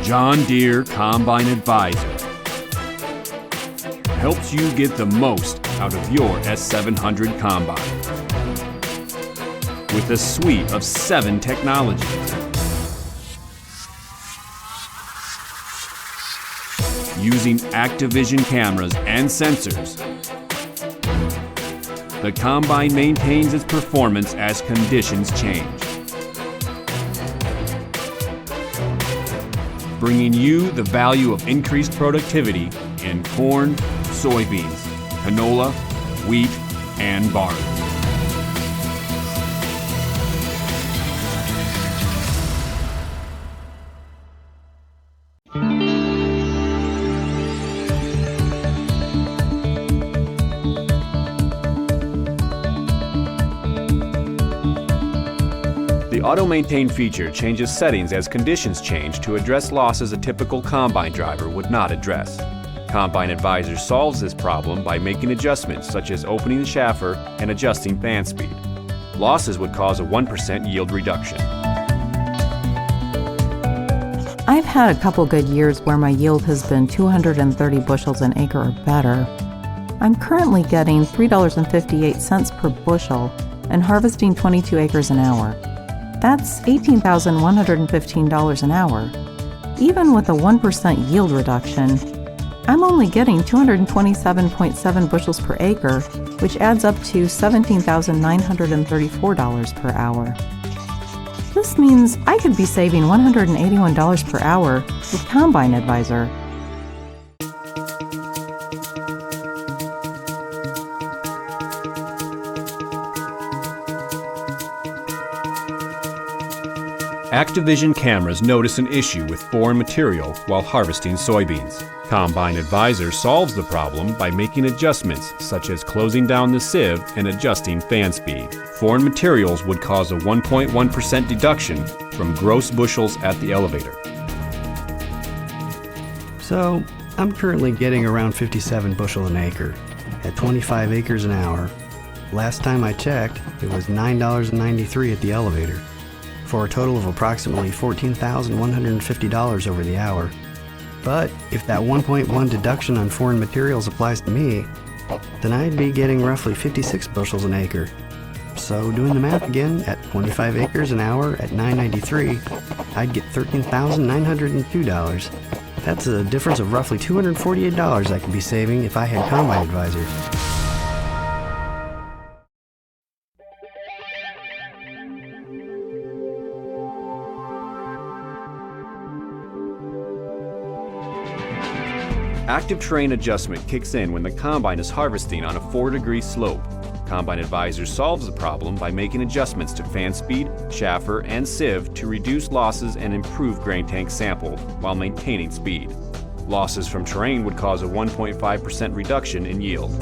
John Deere Combine Advisor helps you get the most out of your S700 combine with a suite of 7 technologies. Using ActiveVision cameras and sensors, the combine maintains its performance as conditions change, bringing you the value of increased productivity in corn, soybeans, canola, wheat, and barley. The auto-maintain feature changes settings as conditions change to address losses a typical combine driver would not address. Combine Advisor solves this problem by making adjustments such as opening the chaffer and adjusting fan speed. Losses would cause a 1% yield reduction. I've had a couple good years where my yield has been 230 bushels an acre or better. I'm currently getting $3.58 per bushel and harvesting 22 acres an hour. That's $18,115 an hour. Even with a 1% yield reduction, I'm only getting 227.7 bushels per acre, which adds up to $17,934 per hour. This means I could be saving $181 per hour with Combine Advisor. ActiveVision cameras notice an issue with foreign material while harvesting soybeans. Combine Advisor solves the problem by making adjustments such as closing down the sieve and adjusting fan speed. Foreign materials would cause a 1.1% deduction from gross bushels at the elevator. So, I'm currently getting around 57 bushel an acre at 25 acres an hour. Last time I checked, it was $9.93 at the elevator, for a total of approximately $14,150 over the hour. But if that 1.1 deduction on foreign materials applies to me, then I'd be getting roughly 56 bushels an acre. So doing the math again, at 25 acres an hour at $9.93, I'd get $13,902. That's a difference of roughly $248 I could be saving if I had Combine Advisor. Active terrain adjustment kicks in when the combine is harvesting on a 4-degree slope. Combine Advisor solves the problem by making adjustments to fan speed, chaffer, and sieve to reduce losses and improve grain tank sample while maintaining speed. Losses from terrain would cause a 1.5% reduction in yield.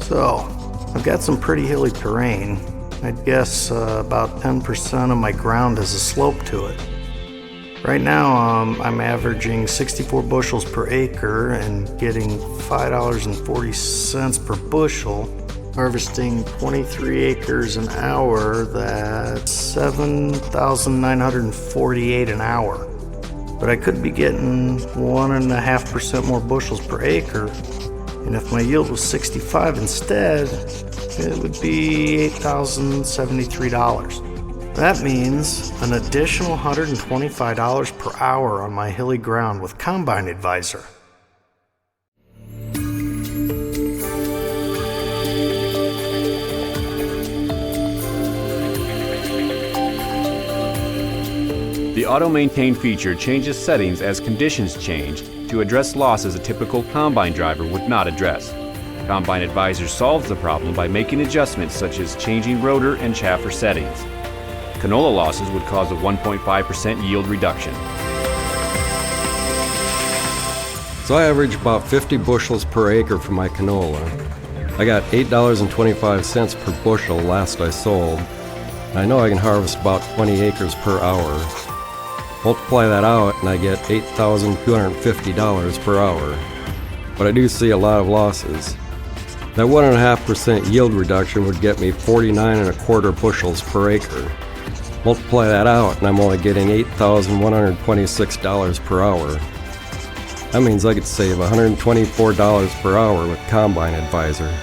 So, I've got some pretty hilly terrain. I'd guess about 10% of my ground has a slope to it. Right now, I'm averaging 64 bushels per acre and getting $5.40 per bushel. Harvesting 23 acres an hour, that's $7,948 an hour. But I could be getting 1.5% more bushels per acre. And if my yield was 65 instead, it would be $8,073. That means an additional $125 per hour on my hilly ground with Combine Advisor. The auto-maintain feature changes settings as conditions change to address losses a typical combine driver would not address. Combine Advisor solves the problem by making adjustments such as changing rotor and chaffer settings. Canola losses would cause a 1.5% yield reduction. So I average about 50 bushels per acre for my canola. I got $8.25 per bushel last I sold. And I know I can harvest about 20 acres per hour. Multiply that out and I get $8,250 per hour. But I do see a lot of losses. That 1.5% yield reduction would get me 49.25 bushels per acre. Multiply that out and I'm only getting $8,126 per hour. That means I could save $124 per hour with Combine Advisor.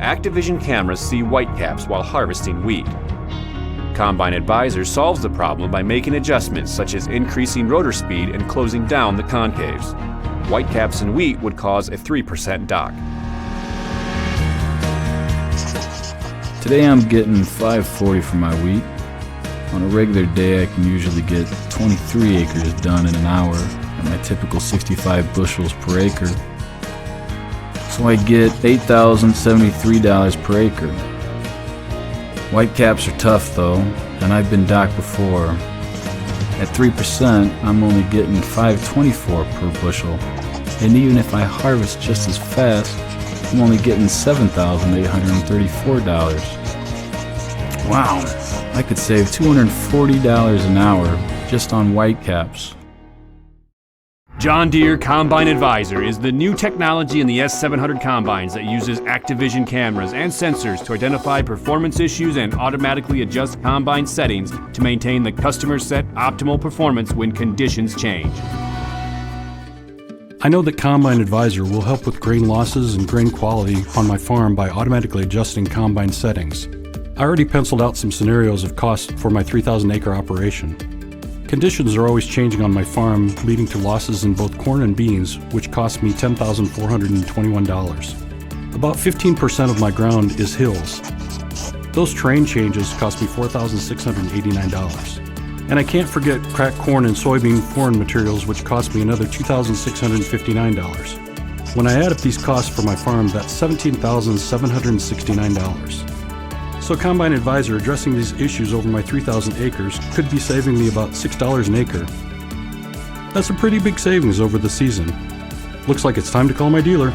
ActiveVision cameras see whitecaps while harvesting wheat. Combine Advisor solves the problem by making adjustments such as increasing rotor speed and closing down the concaves. Whitecaps in wheat would cause a 3% dock. Today I'm getting $5.40 for my wheat. On a regular day I can usually get 23 acres done in an hour at my typical 65 bushels per acre. So I get $8,073 per acre. Whitecaps are tough though, and I've been docked before. At 3%, I'm only getting $5.24 per bushel, and even if I harvest just as fast, I'm only getting $7,834. Wow, I could save $240 an hour just on whitecaps. John Deere Combine Advisor is the new technology in the S700 combines that uses ActiveVision cameras and sensors to identify performance issues and automatically adjust combine settings to maintain the customer-set optimal performance when conditions change. I know that Combine Advisor will help with grain losses and grain quality on my farm by automatically adjusting combine settings. I already penciled out some scenarios of cost for my 3,000-acre operation. Conditions are always changing on my farm, leading to losses in both corn and beans, which cost me $10,421. About 15% of my ground is hills. Those terrain changes cost me $4,689. And I can't forget cracked corn and soybean foreign materials, which cost me another $2,659. When I add up these costs for my farm, that's $17,769. So Combine Advisor addressing these issues over my 3,000 acres could be saving me about $6 an acre. That's a pretty big savings over the season. Looks like it's time to call my dealer.